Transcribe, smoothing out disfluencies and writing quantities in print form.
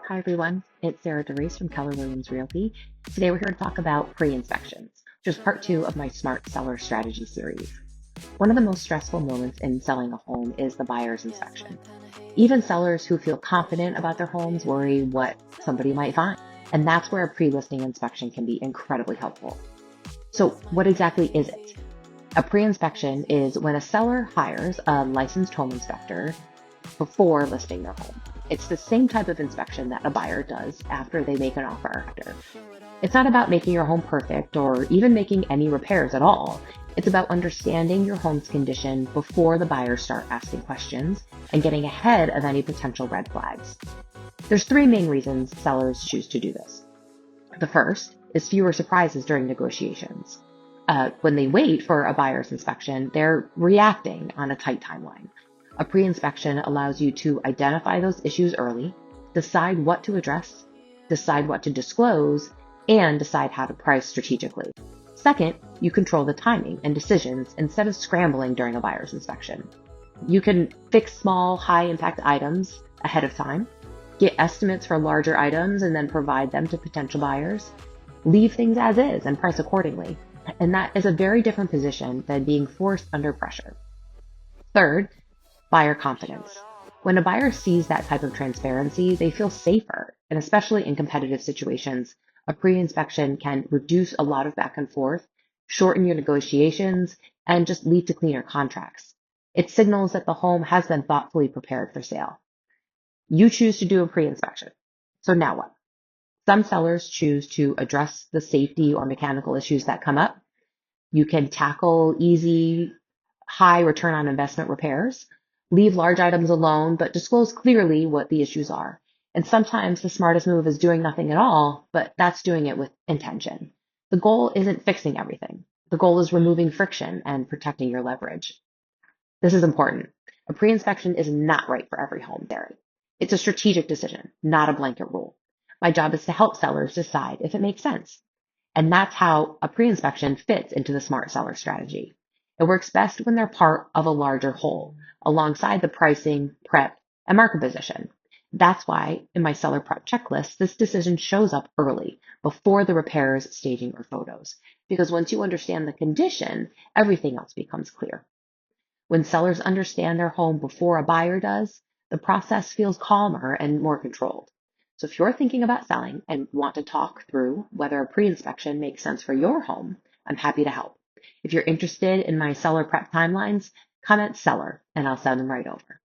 Hi everyone, it's Sarah DeRise from Keller Williams Realty. Today we're here to talk about pre-inspections, which is part two of my Smart Seller Strategy series. One of the most stressful moments in selling a home is the buyer's inspection. Even sellers who feel confident about their homes worry what somebody might find, and that's where a pre-listing inspection can be incredibly helpful. So what exactly is it? A pre-inspection is when a seller hires a licensed home inspector before listing their home. It's the same type of inspection that a buyer does after they make an offer. It's not about making your home perfect or even making any repairs at all. It's about understanding your home's condition before the buyers start asking questions and getting ahead of any potential red flags. There's three main reasons sellers choose to do this. The first is fewer surprises during negotiations. When they wait for a buyer's inspection, they're reacting on a tight timeline. A pre-inspection allows you to identify those issues early, decide what to address, decide what to disclose, and decide how to price strategically. Second, you control the timing and decisions instead of scrambling during a buyer's inspection. You can fix small, high-impact items ahead of time, get estimates for larger items and then provide them to potential buyers, leave things as is and price accordingly. And that is a very different position than being forced under pressure. Third, buyer confidence. When a buyer sees that type of transparency, they feel safer, and especially in competitive situations, a pre-inspection can reduce a lot of back and forth, shorten your negotiations, and just lead to cleaner contracts. It signals that the home has been thoughtfully prepared for sale. You choose to do a pre-inspection. So now what? Some sellers choose to address the safety or mechanical issues that come up. You can tackle easy, high return on investment repairs, leave large items alone, but disclose clearly what the issues are. And sometimes the smartest move is doing nothing at all, but that's doing it with intention. The goal isn't fixing everything. The goal is removing friction and protecting your leverage. This is important. A pre-inspection is not right for every home, Derek. It's a strategic decision, not a blanket rule. My job is to help sellers decide if it makes sense. And that's how a pre-inspection fits into the smart seller strategy. It works best when they're part of a larger whole, alongside the pricing, prep, and market position. That's why in my seller prep checklist, this decision shows up early, before the repairs, staging, or photos. Because once you understand the condition, everything else becomes clear. When sellers understand their home before a buyer does, the process feels calmer and more controlled. So if you're thinking about selling and want to talk through whether a pre-inspection makes sense for your home, I'm happy to help. If you're interested in my seller prep timelines, comment seller and I'll send them right over.